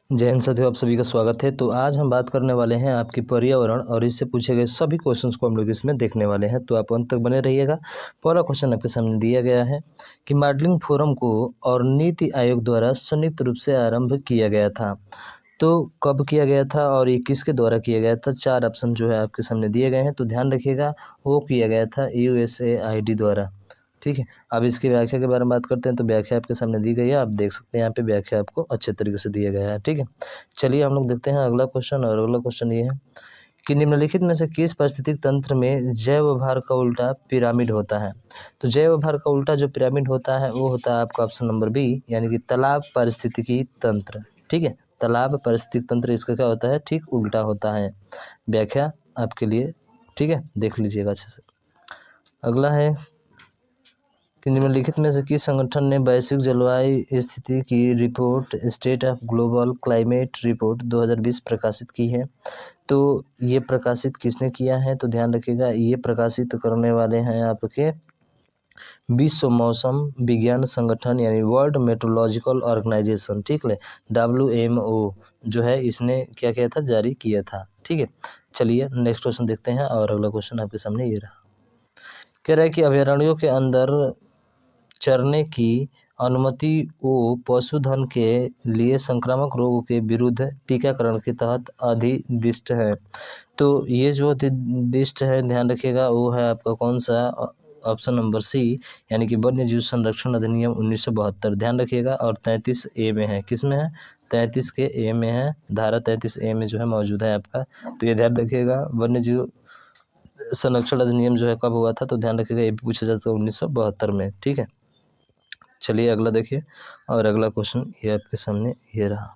जय हिंद साथियों, आप सभी का स्वागत है। तो आज हम बात करने वाले हैं आपकी पर्यावरण और इससे पूछे गए सभी क्वेश्चंस को हम लोग इसमें देखने वाले हैं। तो आप अंत तक बने रहिएगा। पहला क्वेश्चन आपके सामने दिया गया है कि मॉडलिंग फोरम को और नीति आयोग द्वारा संयुक्त रूप से आरंभ किया गया था। तो कब किया गया था और ये किसके द्वारा किया गया था? 4 ऑप्शन जो है आपके सामने दिए गए हैं, तो ध्यान रखिएगा। वो किया गया था USAID द्वारा। ठीक है, अब इसकी व्याख्या के बारे में बात करते हैं। तो व्याख्या आपके सामने दी गई है, आप देख सकते हैं यहाँ पे व्याख्या आपको अच्छे तरीके से दिया गया है। ठीक है, चलिए हम लोग देखते हैं अगला क्वेश्चन। और अगला क्वेश्चन ये है कि निम्नलिखित में से किस पारिस्थितिक तंत्र में जैव भार का उल्टा पिरामिड होता है? तो जैव भार का उल्टा जो पिरामिड होता है वो होता है आपका ऑप्शन नंबर बी, यानी कि तालाब पारिस्थितिकी तंत्र। ठीक है, तालाब पारिस्थितिक तंत्र इसका क्या होता है? ठीक उल्टा होता है। व्याख्या आपके लिए, ठीक है, देख लीजिएगा अच्छे से। अगला है कि निम्नलिखित में से किस संगठन ने वैश्विक जलवायु स्थिति की report state of global climate report 2020 प्रकाशित की है? तो ये प्रकाशित किसने किया है? तो ध्यान रखिएगा, ये प्रकाशित करने वाले हैं आपके विश्व मौसम विज्ञान संगठन, यानी वर्ल्ड मेट्रोलॉजिकल ऑर्गेनाइजेशन। ठीक है, WMO जो है इसने क्या किया था? जारी किया था। ठीक है, चलिए नेक्स्ट क्वेश्चन देखते हैं। और अगला क्वेश्चन आपके सामने ये रहा, कह रहा है कि अभयारण्यों के अंदर चरने की अनुमति वो पशुधन के लिए संक्रामक रोगों के विरुद्ध टीकाकरण के तहत अधिदिष्ट है। तो ये जो अधिदिष्ट है, ध्यान रखिएगा, वो है आपका कौन सा? ऑप्शन नंबर सी, यानी कि वन्य जीव संरक्षण अधिनियम 1972। ध्यान रखिएगा, और 33A में है। किस में है? 33 के ए में है, धारा 33A में जो है मौजूद है आपका। तो ये ध्यान रखिएगा, वन्य जीव संरक्षण अधिनियम जो है कब हुआ था? तो ध्यान रखिएगा, ये भी पूछा जाता है 1972 में। ठीक है, चलिए अगला देखिए। और अगला क्वेश्चन ये आपके सामने ये रहा,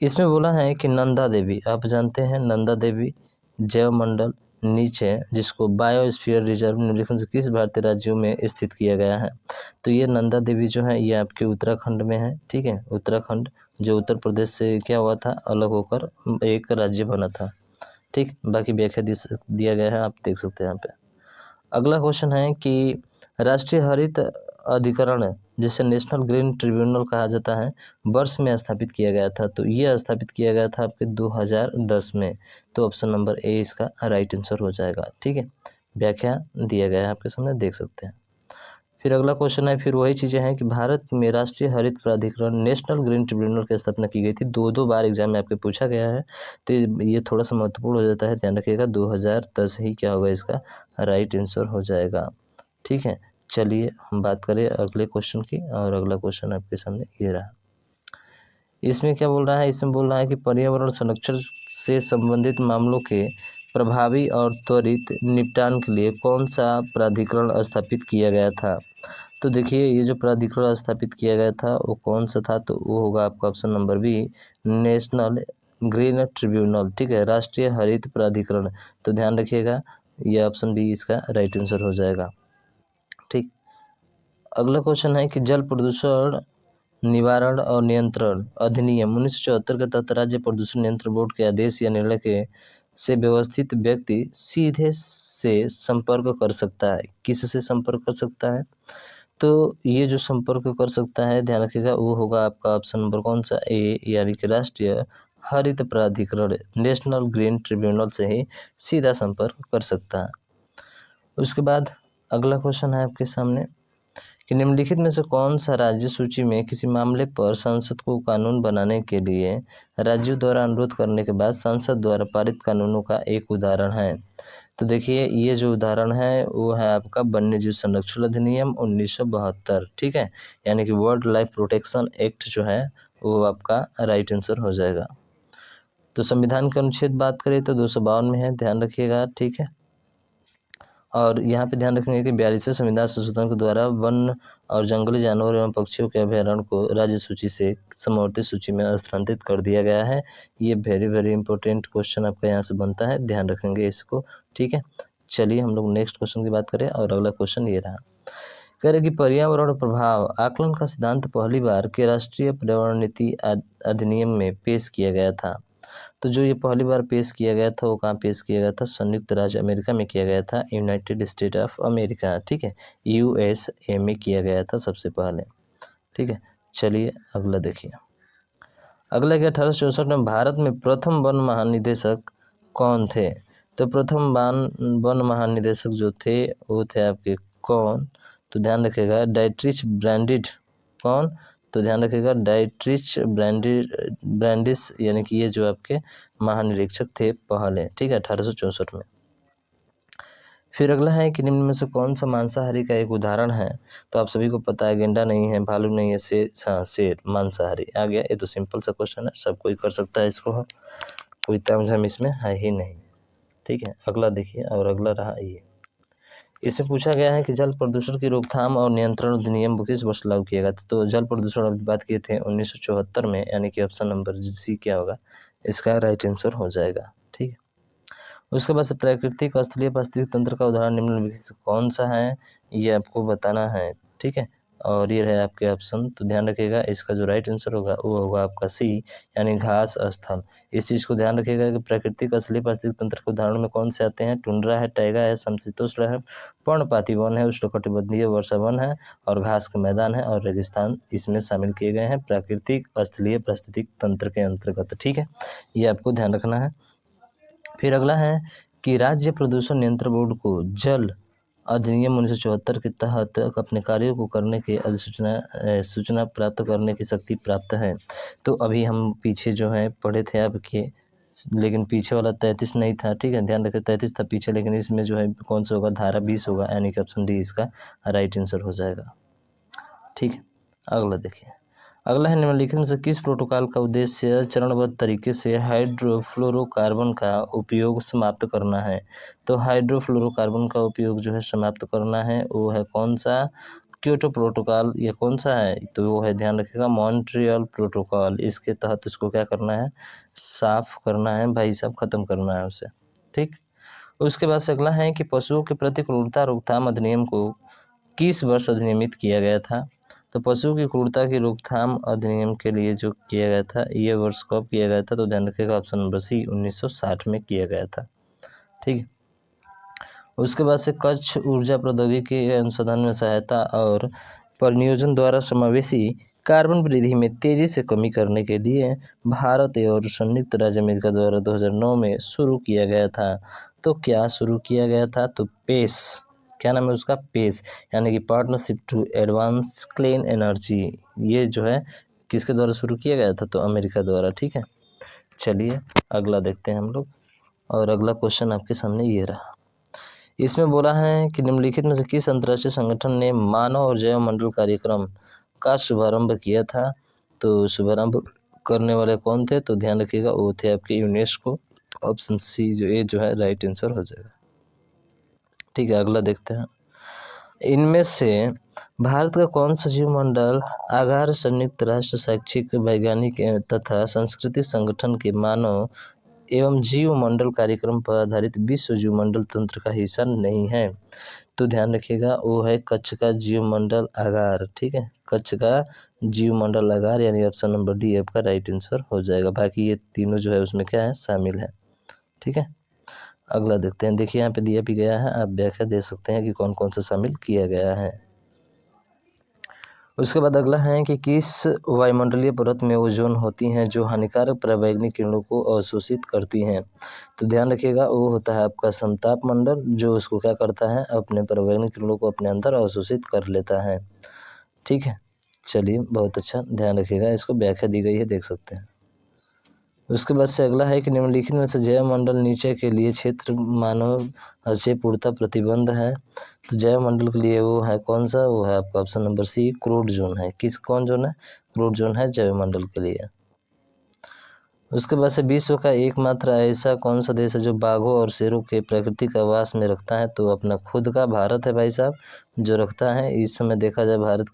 इसमें बोला है कि नंदा देवी, आप जानते हैं नंदा देवी जैव मंडल नीचे जिसको बायोस्फीयर रिजर्व निम्नलिखित से किस भारतीय राज्यों में स्थित किया गया है? तो ये नंदा देवी जो है ये आपके उत्तराखंड में है। ठीक है, उत्तराखंड जो उत्तर प्रदेश से क्या हुआ था? अलग होकर एक राज्य बना था। ठीक, बाकी व्याख्या दिया गया है, आप देख सकते हैं यहाँ पे। अगला क्वेश्चन है कि राष्ट्रीय हरित अधिकरण, जिसे नेशनल ग्रीन ट्रिब्यूनल कहा जाता है, वर्ष में स्थापित किया गया था? तो ये स्थापित किया गया था आपके 2010 में। तो ऑप्शन नंबर ए इसका राइट आंसर हो जाएगा। ठीक है, व्याख्या दिया गया है आपके सामने, देख सकते हैं। फिर अगला क्वेश्चन है, फिर वही चीज़ें हैं कि भारत में राष्ट्रीय हरित प्राधिकरण नेशनल ग्रीन ट्रिब्यूनल की स्थापना की गई थी। दो बार एग्जाम में आपके पूछा गया है, तो ये थोड़ा सा महत्वपूर्ण हो जाता है, ध्यान रखिएगा। 2010 ही क्या होगा? इसका राइट आंसर हो जाएगा। ठीक है, चलिए हम बात करें अगले क्वेश्चन की। और अगला क्वेश्चन आपके सामने ये रहा, इसमें क्या बोल रहा है? इसमें बोल रहा है कि पर्यावरण संरक्षण से संबंधित मामलों के प्रभावी और त्वरित निपटान के लिए कौन सा प्राधिकरण स्थापित किया गया था? तो देखिए, ये जो प्राधिकरण स्थापित किया गया था वो कौन सा था? तो वो होगा आपका option number B, national green tribunal. ठीक है, राष्ट्रीय हरित प्राधिकरण। तो ध्यान रखिएगा, ये ऑप्शन बी इसका राइट आंसर हो जाएगा। ठीक, अगला क्वेश्चन है कि जल प्रदूषण निवारण और नियंत्रण अधिनियम 1974 के तहत राज्य प्रदूषण नियंत्रण बोर्ड के आदेश या निर्णय के से व्यवस्थित व्यक्ति सीधे से संपर्क कर सकता है। किससे संपर्क कर सकता है? तो ये जो संपर्क कर सकता है, ध्यान रखिएगा, वो होगा आपका ऑप्शन नंबर कौन सा? ए, यानी कि राष्ट्रीय हरित प्राधिकरण नेशनल ग्रीन ट्रिब्यूनल से ही सीधा संपर्क कर सकता है। उसके बाद अगला क्वेश्चन है आपके सामने कि निम्नलिखित में से कौन सा राज्य सूची में किसी मामले पर संसद को कानून बनाने के लिए राज्यों द्वारा अनुरोध करने के बाद संसद द्वारा पारित कानूनों का एक उदाहरण है? तो देखिए, ये जो उदाहरण है वो है आपका वन्य जीव संरक्षण अधिनियम 1972। ठीक है, यानी कि वर्ल्ड लाइफ प्रोटेक्शन एक्ट जो है वो आपका राइट आंसर हो जाएगा। तो संविधान के अनुच्छेद बात करें तो 252 में है, ध्यान रखिएगा। ठीक है, और यहाँ पे ध्यान रखेंगे कि 42वें संविधान संशोधन के द्वारा वन और जंगली जानवर एवं पक्षियों के अभयारण्य को राज्य सूची से समवर्ती सूची में स्थानांतरित कर दिया गया है। ये वेरी इंपॉर्टेंट क्वेश्चन आपका यहाँ से बनता है, ध्यान रखेंगे इसको। ठीक है, चलिए हम लोग नेक्स्ट क्वेश्चन की बात करें। और अगला क्वेश्चन ये रहा, कह रहे कि पर्यावरण प्रभाव आकलन का सिद्धांत पहली बार के राष्ट्रीय पर्यावरण नीति अधिनियम में पेश किया गया था। तो जो ये पहली बार पेश किया गया था वो कहाँ पेश किया गया था? संयुक्त राज्य अमेरिका में किया गया था, यूनाइटेड स्टेट ऑफ अमेरिका। ठीक है, USA में किया गया था सबसे पहले। ठीक है, चलिए अगला देखिए। अगला कि 1864 में भारत में प्रथम वन महानिदेशक कौन थे? तो प्रथम वन महानिदेशक जो थे वो थे आपके कौन? तो ध्यान रखिएगा डाइट्रिच ब्रैंडिड। कौन? तो ध्यान रखिएगा डाइट्रिच ब्रैंडिस, यानी कि ये जो आपके महानिरीक्षक थे पहले, ठीक है, 1864 में। फिर अगला है कि निम्न में से कौन सा मांसाहारी का एक उदाहरण है? तो आप सभी को पता है गेंडा नहीं है, भालू नहीं है, शेर मांसाहारी आ गया। ये तो सिंपल सा क्वेश्चन है, सब कोई कर सकता है इसको, कोई तामझाम इसमें है ही नहीं, ठीक है। अगला देखिए, और अगला रहा ये, इसमें पूछा गया है कि जल प्रदूषण की रोकथाम और नियंत्रण अधिनियम किस वर्ष लागू किया गया था? तो जल प्रदूषण अभी बात किए थे 1974 में, यानी कि ऑप्शन नंबर सी क्या होगा इसका राइट आंसर हो जाएगा, ठीक है। उसके बाद से प्राकृतिक स्थलीय पारिस्थितिक तंत्र का उदाहरण निम्नलिखित से कौन सा है, ये आपको बताना है, ठीक है। और ये है आपके ऑप्शन, तो ध्यान रखिएगा इसका जो राइट आंसर होगा वो होगा आपका सी, यानी घास स्थल। इस चीज़ को ध्यान रखिएगा कि प्राकृतिक स्थलीय पारिस्थितिक तंत्र के उदाहरण में कौन से आते हैं? टुंड्रा है, टैगा है, समशीतोष्ण है, पर्णपाती वन है, उष्णकटिबंधीय वर्षा वन है, और घास के मैदान है, और रेगिस्तान इसमें शामिल किए गए हैं प्राकृतिक स्थलीय पारिस्थितिक तंत्र के अंतर्गत, ठीक है। ये आपको ध्यान रखना है। फिर अगला है कि राज्य प्रदूषण नियंत्रण बोर्ड को जल अधिनियम 1974 के तहत अपने कार्यों को करने की सूचना प्राप्त करने की शक्ति प्राप्त है। तो अभी हम पीछे जो है पढ़े थे आपके, लेकिन पीछे वाला 33 नहीं था, ठीक है, ध्यान रखें 33 था पीछे, लेकिन इसमें जो है कौन सा होगा? धारा 20 होगा, यानी कि ऑप्शन डी इसका राइट आंसर हो जाएगा, ठीक है। अगला देखिए, अगला है निम्नलिखित में से किस प्रोटोकॉल का उद्देश्य चरणबद्ध तरीके से हाइड्रोफ्लोरोकार्बन का उपयोग समाप्त करना है? तो हाइड्रोफ्लोरोकार्बन का उपयोग जो है समाप्त करना है वो है कौन सा? क्योटो प्रोटोकॉल, ये कौन सा है? तो वो है, ध्यान रखिएगा, मॉन्ट्रियल प्रोटोकॉल। इसके तहत इसको क्या करना है? साफ करना है भाई साहब, खत्म करना है उसे, ठीक। उसके बाद से अगला है कि पशुओं के प्रति क्रूरता रोकथाम अधिनियम को किस वर्ष अधिनियमित किया गया था? तो पशुओं की क्रूरता की रोकथाम अधिनियम के लिए जो किया गया था, ये वर्ष कब किया गया था? तो ध्यान रखिएगा ऑप्शन नंबर सी 1960 में किया गया था, ठीक है। उसके बाद से कच्छ ऊर्जा प्रौद्योगिकी अनुसंधान में सहायता और परिनियोजन द्वारा समावेशी कार्बन वृद्धि में तेजी से कमी करने के लिए भारत और संयुक्त राज्य अमेरिका द्वारा 2009 में शुरू किया गया था। तो क्या शुरू किया गया था? तो पेस, क्या नाम है उसका? पेस, यानी कि partnership to advance clean energy. ये जो है किसके द्वारा शुरू किया गया था? तो अमेरिका द्वारा, ठीक है। चलिए अगला देखते हैं हम लोग, और अगला क्वेश्चन आपके सामने ये रहा। इसमें बोला है कि निम्नलिखित में से किस अंतर्राष्ट्रीय संगठन ने मानव और जैव मंडल कार्यक्रम का शुभारंभ किया था? तो शुभारंभ करने वाले कौन थे? तो ध्यान रखिएगा वो थे आपके यूनेस्को। ऑप्शन सी जो ये जो है राइट आंसर हो जाएगा, ठीक है। अगला देखते हैं, इनमें से भारत का कौन सा जीव मंडल आगार संयुक्त राष्ट्र शैक्षिक वैज्ञानिक तथा संस्कृति संगठन के मानव एवं जीव मंडल कार्यक्रम पर आधारित विश्व जीव मंडल तंत्र का हिस्सा नहीं है? तो ध्यान रखिएगा वो है कच्छ का जीव मंडल आगार, ठीक है, कच्छ का जीव मंडल आगार, यानी ऑप्शन नंबर डी आपका राइट आंसर हो जाएगा। बाकी ये तीनों जो है उसमें क्या है? शामिल है, ठीक है। अगला देखते हैं, देखिए यहाँ पे दिया भी गया है, आप व्याख्या दे सकते हैं कि कौन कौन सा शामिल किया गया है। उसके बाद अगला है कि किस वायुमंडलीय परत में ओजोन होती हैं जो हानिकारक पराबैंगनी किरणों को अवशोषित करती हैं? तो ध्यान रखिएगा वो होता है आपका समताप मंडल, जो उसको क्या करता है? अपने पराबैंगनी किरणों को अपने अंदर अवशोषित कर लेता है, ठीक है। चलिए बहुत अच्छा, ध्यान रखिएगा, इसको व्याख्या दी गई है, देख सकते हैं। उसके बाद से अगला है कि निम्नलिखित में से जैव मंडल नीचे के लिए क्षेत्र मानव से पूर्णतः प्रतिबंध है? तो जैव मंडल के लिए वो है कौन सा? वो है आपका option number C crude zone है। कौन जोन है? क्रूड जोन है जैव मंडल के लिए। उसके बाद से विश्व का एकमात्र ऐसा कौन सा देश है जो बाघों और शेरों के प्राकृतिक आवास में रखता है? तो अपना खुद का भारत है भाई साहब, जो रखता है। इस समय देखा जाए भारत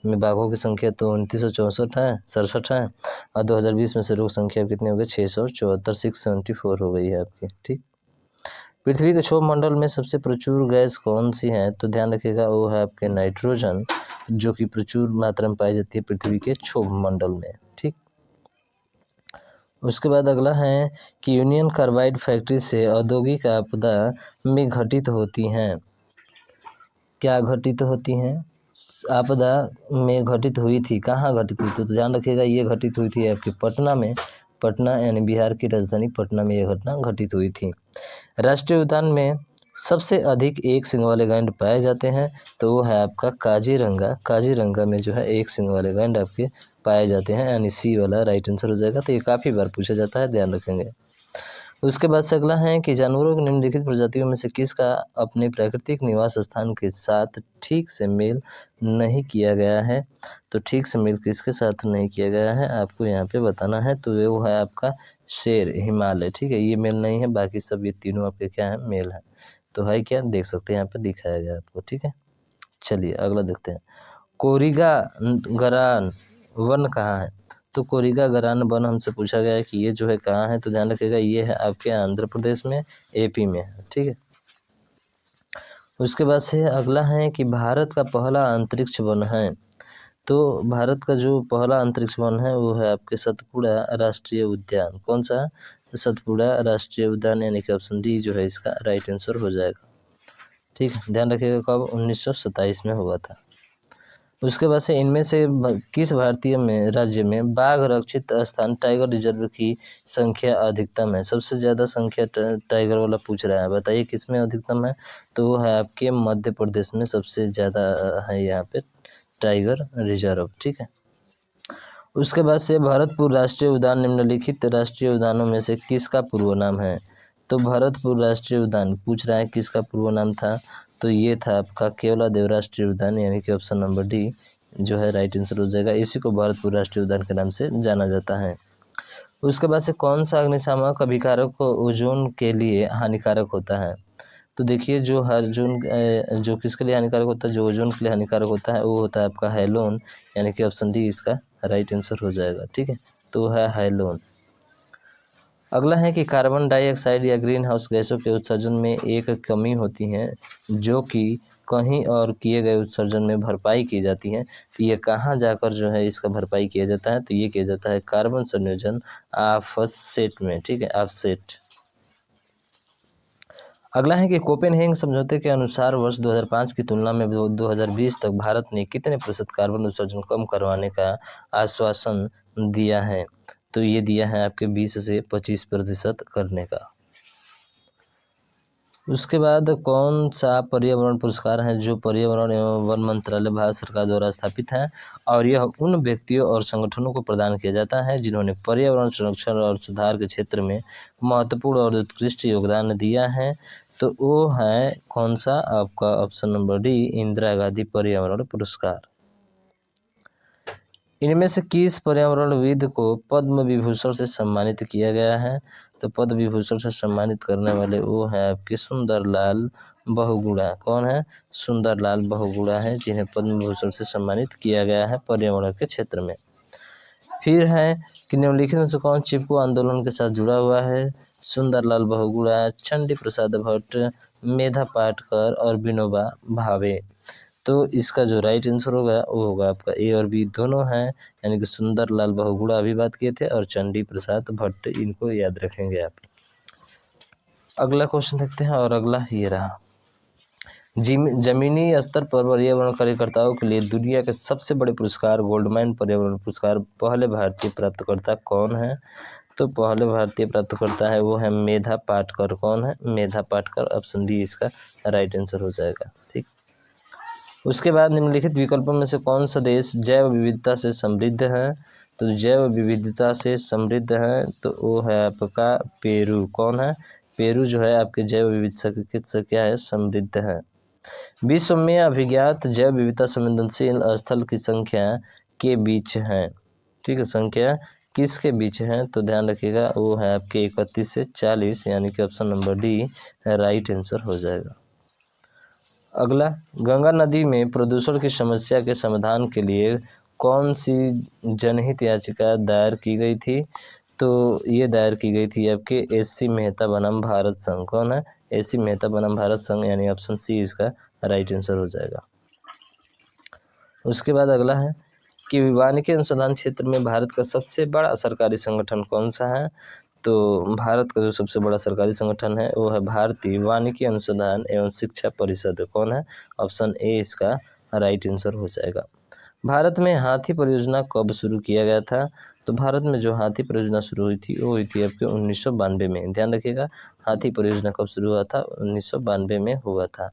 में बाघों की संख्या तो 2964 है, 67 है, और 2020 में शेरों की संख्या कितनी हो गई? 674, 674 हो गई है आपकी, ठीक। पृथ्वी के क्षोभ मंडल में सबसे प्रचुर गैस कौन सी है? तो ध्यान रखिएगा वो है आपके नाइट्रोजन, जो कि प्रचुर मात्रा में पाई जाती है पृथ्वी के क्षोभ मंडल में, ठीक। उसके बाद अगला है कि यूनियन कार्बाइड फैक्ट्री से औद्योगिक आपदा में घटित होती हैं। क्या घटित होती हैं? आपदा में घटित हुई थी, कहाँ घटित हुई थी? तो ध्यान रखिएगा ये घटित हुई थी आपके पटना में। पटना यानी बिहार की राजधानी पटना में यह घटना घटित हुई थी। राष्ट्रीय उद्यान में सबसे अधिक एक सींग वाले गैंड पाए जाते हैं, तो वो है आपका काजीरंगा। काजीरंगा में जो है एक सींग वाले गैंड आपके पाए जाते हैं, यानी सी वाला राइट आंसर हो जाएगा। तो ये काफ़ी बार पूछा जाता है, ध्यान रखेंगे। उसके बाद से अगला है कि जानवरों की निम्नलिखित प्रजातियों में से किसका अपने प्राकृतिक निवास स्थान के साथ ठीक से मेल नहीं किया गया है? तो ठीक से मेल किसके साथ नहीं किया गया है आपको यहाँ पे बताना है। तो वो है आपका शेर हिमालय। ठीक है, ये मेल नहीं है, बाकी सब ये तीनों आपके क्या है, मेल है। तो है क्या, देख सकते हैं यहाँ पे दिखाया गया आपको। ठीक है, चलिए अगला देखते हैं। कोरिगा गरान वन कहाँ है? तो कोरिगा गरान वन हमसे पूछा गया है कि ये जो है कहाँ है। तो ध्यान रखिएगा ये है आपके आंध्र प्रदेश में, एपी में है। ठीक है, उसके बाद से अगला है कि भारत का पहला अंतरिक्ष वन है। तो भारत का जो पहला अंतरिक्ष वन है वो है आपके सतपुड़ा राष्ट्रीय उद्यान। कौन सा? सतपुड़ा राष्ट्रीय उद्यान, यानी कि ऑप्शन डी जो है इसका राइट आंसर हो जाएगा। ठीक है, ध्यान रखिएगा कब, 1927 में हुआ था। उसके बाद से इनमें से किस भारतीय में राज्य में बाघ रक्षित स्थान टाइगर रिजर्व की संख्या अधिकतम है? सबसे ज़्यादा संख्या टाइगर वाला पूछ रहा है, बताइए किस में अधिकतम है? तो वो है आपके मध्य प्रदेश में सबसे ज़्यादा है यहाँ पे टाइगर रिजर्व। ठीक है, उसके बाद से भरतपुर राष्ट्रीय उद्यान निम्नलिखित राष्ट्रीय उद्यानों में से किसका पूर्व नाम है? तो भरतपुर राष्ट्रीय उद्यान पूछ रहा है किसका पूर्व नाम था? तो ये था आपका केवलादेव राष्ट्रीय उद्यान, यानी कि ऑप्शन नंबर डी जो है राइट आंसर हो जाएगा। इसी को भरतपुर राष्ट्रीय उद्यान के नाम से जाना जाता है। उसके बाद से कौन सा अग्निशामक अभिकारक ओजोन के लिए हानिकारक होता है? तो देखिए जो जो किसके लिए हानिकारक होता है, जो ओजोन के लिए हानिकारक होता है वो होता है आपका हैलोन, यानी कि ऑप्शन डी इसका राइट आंसर हो जाएगा। ठीक है, तो है हैलोन। अगला है कि कार्बन डाइऑक्साइड या ग्रीन हाउस गैसों के उत्सर्जन में एक कमी होती है जो कि कहीं और किए गए उत्सर्जन में भरपाई की जाती है। तो ये कहाँ जाकर जो है इसका भरपाई किया जाता है? तो ये किया जाता है कार्बन संयोजन ऑफसेट में। ठीक है, ऑफसेट। अगला है कि कोपेनहेगन समझौते के अनुसार वर्ष 2005 की तुलना में 2020 तक भारत ने कितने प्रतिशत कार्बन उत्सर्जन कम करवाने का आश्वासन दिया है? तो ये दिया है आपके 20 से 25% करने का। उसके बाद कौन सा पर्यावरण पुरस्कार है जो पर्यावरण एवं वन मंत्रालय भारत सरकार द्वारा स्थापित है और यह उन व्यक्तियों और संगठनों को प्रदान किया जाता है जिन्होंने पर्यावरण संरक्षण और सुधार के क्षेत्र में महत्वपूर्ण और उत्कृष्ट योगदान दिया है? तो वो है कौन सा आपका option number D Indira Gandhi पर्यावरण पुरस्कार। इनमें से किस पर्यावरणविद को पद्म विभूषण से सम्मानित किया गया है? तो पद्म विभूषण से सम्मानित करने वाले वो है आपके सुंदरलाल बहुगुणा। कौन है? सुंदरलाल बहुगुणा है जिन्हें पद्म विभूषण से सम्मानित किया गया है पर्यावरण के क्षेत्र में। फिर है कि निम्नलिखित में से कौन चिपको आंदोलन के साथ जुड़ा हुआ है? सुंदरलाल बहुगुणा, चंडी प्रसाद भट्ट, मेधा पाटकर और विनोबा भावे। तो इसका जो राइट आंसर होगा वो होगा आपका ए और बी दोनों हैं, यानी कि सुंदरलाल बहुगुणा अभी बात किए थे और चंडी प्रसाद भट्ट, इनको याद रखेंगे आप। अगला क्वेश्चन देखते हैं और अगला ये रहा। जमीनी स्तर पर पर्यावरण कार्यकर्ताओं के लिए दुनिया के सबसे बड़े पुरस्कार गोल्डमैन पर्यावरण पुरस्कार पहले भारतीय प्राप्तकर्ता कौन है? तो पहले भारतीय प्राप्तकर्ता है वो है मेधा पाटकर। कौन है? मेधा पाटकर, ऑप्शन डी इसका राइट आंसर हो जाएगा। ठीक, उसके बाद निम्नलिखित विकल्पों में से कौन सा देश जैव विविधता से समृद्ध है? तो जैव विविधता से समृद्ध है तो वो है आपका पेरू। कौन है? पेरू जो है आपके जैव विविधता से क्या है, समृद्ध है। विश्व में अभिज्ञात जैव विविधता संवेदनशील स्थल की संख्या के बीच है। ठीक है, संख्या किसके बीच है? तो ध्यान रखिएगा वो है आपके 31 से 40, यानी कि option number D right answer हो जाएगा। अगला, गंगा नदी में प्रदूषण की समस्या के समाधान के लिए कौन सी जनहित याचिका दायर की गई थी? तो ये दायर की गई थी आपके एस.सी. मेहता बनाम भारत संघ। कौन है? एस.सी. मेहता बनाम भारत संघ, यानी ऑप्शन सी इसका राइट आंसर हो जाएगा। उसके बाद अगला है कि वानिकी अनुसंधान क्षेत्र में भारत का सबसे बड़ा सरकारी संगठन कौन सा है? तो भारत का जो सबसे बड़ा सरकारी संगठन है वो है भारतीय वानिकी अनुसंधान एवं शिक्षा परिषद। कौन है? ऑप्शन ए इसका राइट आंसर हो जाएगा। भारत में हाथी परियोजना कब शुरू किया गया था? तो भारत में जो हाथी परियोजना शुरू हुई थी वो हुई थी आपके 1992 में। ध्यान रखिएगा, हाथी परियोजना कब शुरू हुआ था? 1992 में हुआ था।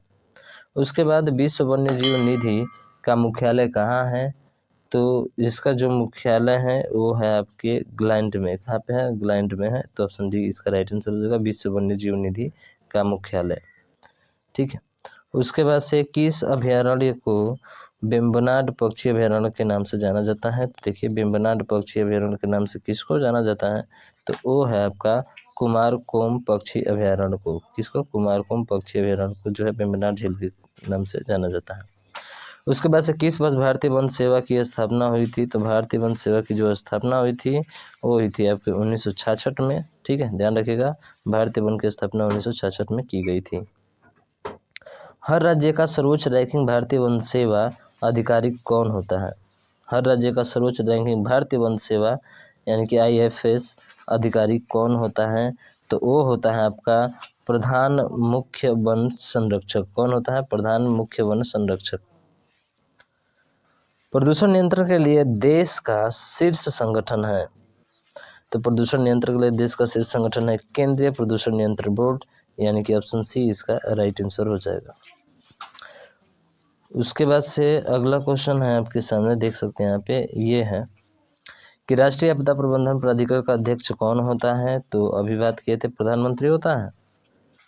उसके बाद विश्व वन्य जीव निधि का मुख्यालय कहाँ है? तो इसका जो मुख्यालय है वो है आपके ग्लैंड में। कहाँ पे है? ग्लैंड में है। तो ऑप्शन डी इसका राइट आंसर हो जाएगा, विश्व वन्य जीव निधि का मुख्यालय। ठीक है। उसके बाद से किस अभयारण्य को वेम्बनाड पक्षी अभयारण्य के नाम से जाना जाता है? तो देखिए, वेम्बनाड पक्षी अभयारण्य के नाम से किसको जाना जाता है? तो वो है आपका कुमारकोम पक्षी अभयारण्य को। किसको? कुमारकोम पक्षी अभयारण्य को जो है वेम्बनाड झील के नाम से जाना जाता है। उसके बाद से किस वर्ष भारतीय वन सेवा की स्थापना हुई थी? तो भारतीय वन सेवा की जो स्थापना हुई थी वो हुई थी आपके 1966 में। ठीक है, ध्यान रखिएगा, भारतीय वन की स्थापना 1966 में की गई थी। हर राज्य का सर्वोच्च रैंकिंग भारतीय वन सेवा अधिकारी कौन होता है? हर राज्य का सर्वोच्च रैंकिंग भारतीय वन सेवा यानी कि IFS अधिकारी कौन होता है? तो वो होता है आपका प्रधान मुख्य वन संरक्षक। कौन होता है? प्रधान मुख्य वन संरक्षक। प्रदूषण नियंत्रण के लिए देश का शीर्ष संगठन है। तो प्रदूषण नियंत्रण के लिए देश का शीर्ष संगठन है केंद्रीय प्रदूषण नियंत्रण बोर्ड, यानी कि ऑप्शन सी इसका राइट आंसर हो जाएगा। उसके बाद से अगला क्वेश्चन है आपके सामने, देख सकते हैं यहाँ पे, ये है कि राष्ट्रीय आपदा प्रबंधन प्राधिकरण का अध्यक्ष कौन होता है? तो अभी बात किए थे प्रधानमंत्री होता है।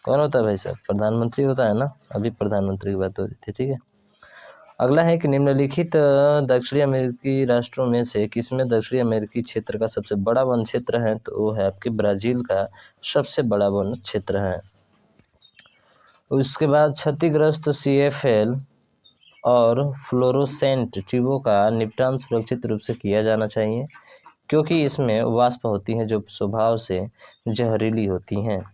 कौन होता है भाई साहब? प्रधानमंत्री होता है ना, अभी प्रधानमंत्री की बात हो रही थी। ठीक है। अगला है कि निम्नलिखित दक्षिणी अमेरिकी राष्ट्रों में से किसमें दक्षिणी अमेरिकी क्षेत्र का सबसे बड़ा वन क्षेत्र है? तो वो है आपके ब्राज़ील का सबसे बड़ा वन क्षेत्र है। उसके बाद क्षतिग्रस्त CFL और फ्लोरोसेंट ट्यूबों का निपटान सुरक्षित रूप से किया जाना चाहिए, क्योंकि इसमें वाष्प होती हैं जो स्वभाव से जहरीली होती हैं।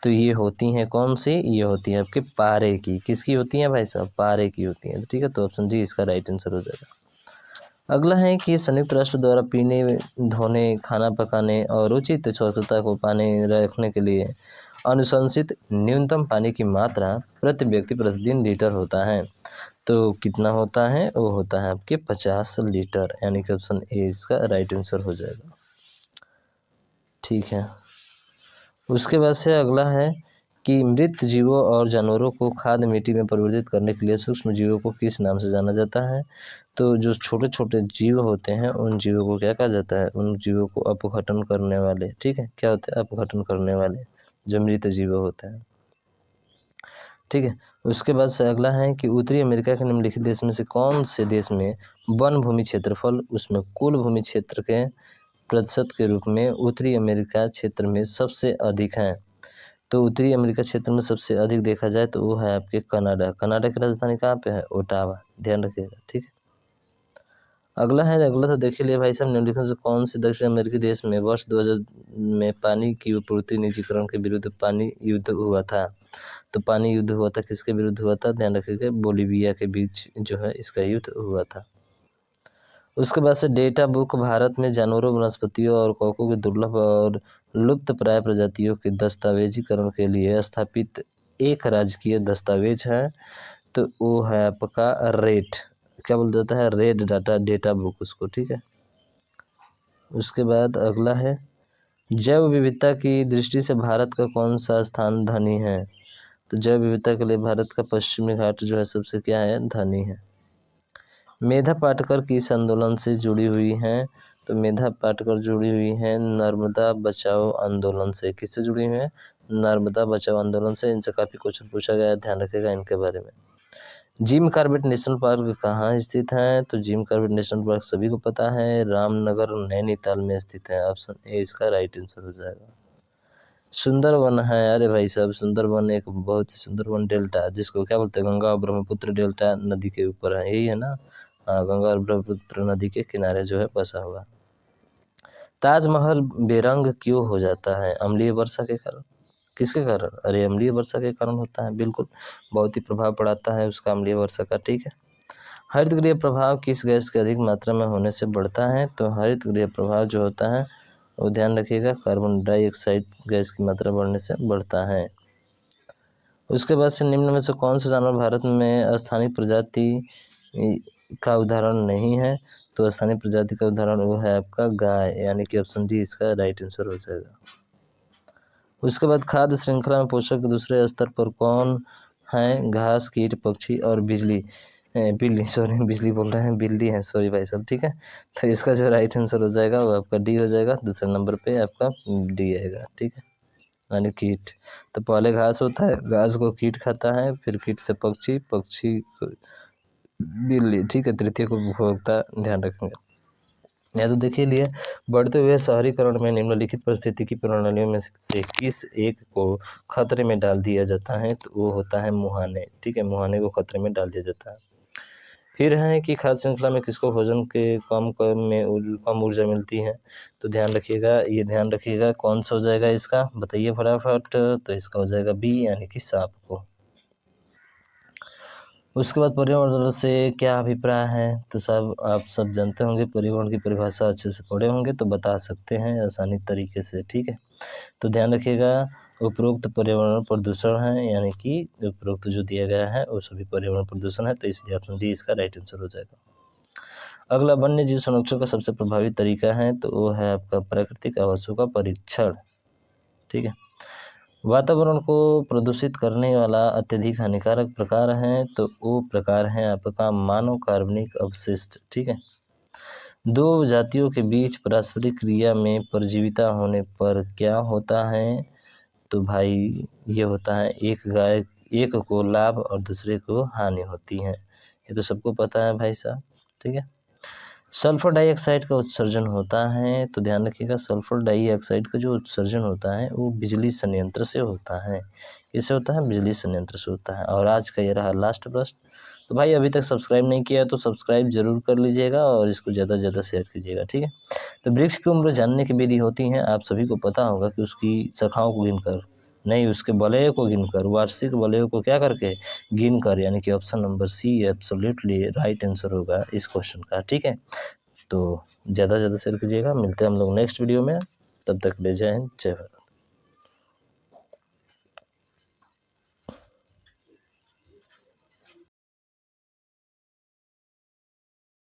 तो ये होती हैं कौन सी? ये होती हैं आपके पारे की। किसकी होती हैं भाई साहब? पारे की होती हैं। ठीक है, तो ऑप्शन डी इसका राइट आंसर हो जाएगा। अगला है कि संयुक्त राष्ट्र द्वारा पीने, धोने, खाना पकाने और उचित स्वच्छता को पानी रखने के लिए अनुशंसित न्यूनतम पानी की मात्रा प्रति व्यक्ति प्रतिदिन लीटर होता है। तो कितना होता है? वो होता है आपके 50 लीटर, यानी कि ऑप्शन ए इसका राइट आंसर हो जाएगा। ठीक है। उसके बाद से अगला है कि मृत जीवों और जानवरों को खाद्य मिट्टी में परिवर्तित करने के लिए सूक्ष्म जीवों को किस नाम से जाना जाता है? तो जो छोटे छोटे जीव होते हैं उन जीवों को क्या कहा जाता है? उन जीवों को अपघटन करने वाले। ठीक है, क्या होते हैं? अपघटन करने वाले जो मृत जीव होते हैं। ठीक है। उसके बाद से अगला है कि उत्तरी अमेरिका के निम्नलिखित देश में से कौन से देश में वन भूमि क्षेत्रफल उसमें कुल भूमि क्षेत्र के प्रतिशत के रूप में उत्तरी अमेरिका क्षेत्र में सबसे अधिक हैं? तो उत्तरी अमेरिका क्षेत्र में सबसे अधिक देखा जाए तो वो है आपके कनाडा। कनाडा की राजधानी कहाँ पे है? ओटावा। ध्यान रखिएगा। ठीक है। अगला तो देख लिए भाई साहब, निम्नलिखित से कौन से दक्षिण अमेरिकी देश में वर्ष 2000 में पानी की आपूर्ति निजीकरण के विरुद्ध पानी युद्ध हुआ था? तो पानी युद्ध हुआ था, किसके विरुद्ध हुआ था? ध्यान रखिएगा, बोलीविया के बीच जो है इसका युद्ध हुआ था। उसके बाद से डेटा बुक भारत में जानवरों, वनस्पतियों और कौकों की दुर्लभ और लुप्त प्राय प्रजातियों के दस्तावेजीकरण के लिए स्थापित एक राजकीय दस्तावेज है। तो वो है आपका रेट, क्या बोल जाता है? रेड डाटा डेटा बुक उसको। ठीक है। उसके बाद अगला है जैव विविधता की दृष्टि से भारत का कौन सा स्थान धनी है? तो जैव विविधता के लिए भारत का पश्चिमी घाट जो है सबसे क्या है? धनी है। मेधा पाटकर किस आंदोलन से जुड़ी हुई हैं? तो मेधा पाटकर जुड़ी हुई हैं नर्मदा बचाओ आंदोलन से। किससे जुड़ी हुई हैं? नर्मदा बचाओ आंदोलन से। इनसे काफ़ी क्वेश्चन पूछा गया है, ध्यान रखिएगा इनके बारे में। जिम कॉर्बेट नेशनल पार्क कहाँ स्थित है? तो जिम कॉर्बेट नेशनल पार्क सभी को पता है, रामनगर नैनीताल में स्थित है। ऑप्शन ए इसका राइट आंसर हो जाएगा। सुंदरवन है, अरे भाई साहब, सुंदरवन एक बहुत ही सुंदरवन डेल्टा, जिसको क्या बोलते हैं? गंगा और ब्रह्मपुत्र डेल्टा नदी के ऊपर है, यही है ना? हाँ, गंगा और ब्रह्मपुत्र नदी के किनारे जो है बसा हुआ। ताजमहल बेरंग क्यों हो जाता है? अम्लीय वर्षा के कारण। किसके कारण? अरे अम्लीय वर्षा के कारण होता है, बिल्कुल, बहुत ही प्रभाव पड़ाता है उसका अम्लीय वर्षा का। ठीक है। हरितगृह प्रभाव किस गैस के अधिक मात्रा में होने से बढ़ता है? तो हरितगृह प्रभाव जो होता है वो ध्यान रखिएगा कार्बन डाइऑक्साइड गैस की मात्रा बढ़ने से बढ़ता है। उसके बाद से निम्न में से कौन सा जानवर भारत में स्थानीय प्रजाति का उदाहरण नहीं है, तो स्थानीय प्रजाति का उदाहरण वो है आपका गाय, यानी कि ऑप्शन डी इसका राइट आंसर हो जाएगा। उसके बाद खाद्य श्रृंखला में पोषक के दूसरे स्तर पर कौन है? घास, कीट, पक्षी और बिजली। बिल्ली, सॉरी बिजली बोल रहे हैं, बिल्ली है, सॉरी भाई साहब, ठीक है। तो इसका जो राइट आंसर हो जाएगा वो आपका डी हो जाएगा। दूसरे नंबर पे आपका डी आएगा, ठीक है, यानी कीट। तो पहले घास होता है, घास को कीट खाता है, फिर कीट से पक्षी, पक्षी को बिल्ली, ठीक है, तृतीय को उपभोक्ता, ध्यान रखेंगे। या तो देखिए लिए बढ़ते हुए शहरीकरण में निम्नलिखित पारिस्थितिकी प्रणालियों में से किस एक को खतरे में डाल दिया जाता है? तो वो होता है मुहाने, ठीक है, मुहाने को खतरे में डाल दिया जाता है। फिर है कि खाद्य श्रृंखला में किसको भोजन के कम ऊर्जा मिलती है? तो ध्यान रखिएगा, ये ध्यान रखिएगा, कौन सा हो जाएगा इसका, बताइए फटाफट। तो इसका हो जाएगा बी, यानी कि सांप को। उसके बाद पर्यावरण से क्या अभिप्राय है? तो सब आप सब जानते होंगे, पर्यावरण की परिभाषा अच्छे से पढ़े होंगे तो बता सकते हैं आसानी तरीके से, ठीक है। तो ध्यान रखिएगा, उपरोक्त पर्यावरण प्रदूषण है, यानी कि उपरोक्त जो दिया गया है वो सभी पर्यावरण प्रदूषण है, तो इसलिए ऑप्शन डी इसका राइट आंसर हो जाएगा। अगला वन्य जीव संरक्षण का सबसे प्रभावी तरीका है, तो वो है आपका प्राकृतिक आवासों का परीक्षण, ठीक है। वातावरण को प्रदूषित करने वाला अत्यधिक हानिकारक प्रकार है, तो वो प्रकार है आपका मानव कार्बनिक अपशिष्ट, ठीक है। दो जातियों के बीच पारस्परिक क्रिया में परजीविता होने पर क्या होता है? तो भाई ये होता है एक को लाभ और दूसरे को हानि होती है, ये तो सबको पता है भाई साहब, ठीक है। सल्फर डाइऑक्साइड का उत्सर्जन होता है, तो ध्यान रखिएगा, सल्फर डाइऑक्साइड का जो उत्सर्जन होता है वो बिजली संयंत्र से होता है। किससे होता है? बिजली संयंत्र से होता है। और आज का ये रहा लास्ट प्रश्न। तो भाई अभी तक सब्सक्राइब नहीं किया तो सब्सक्राइब जरूर कर लीजिएगा और इसको ज़्यादा से ज़्यादा शेयर कीजिएगा, ठीक है। तो वृक्ष की उम्र जानने की विधि होती है, आप सभी को पता होगा कि उसकी शाखाओं को गिनकर नहीं, उसके वलयों को गिनकर, वार्षिक वलयों को क्या करके गिनकर, यानी कि option number C absolutely right answer होगा इस क्वेश्चन का, ठीक है। तो ज़्यादा से ज़्यादा शेयर कीजिएगा। मिलते हैं हम लोग नेक्स्ट वीडियो में, तब तक ले जय हिंद, जय भारत।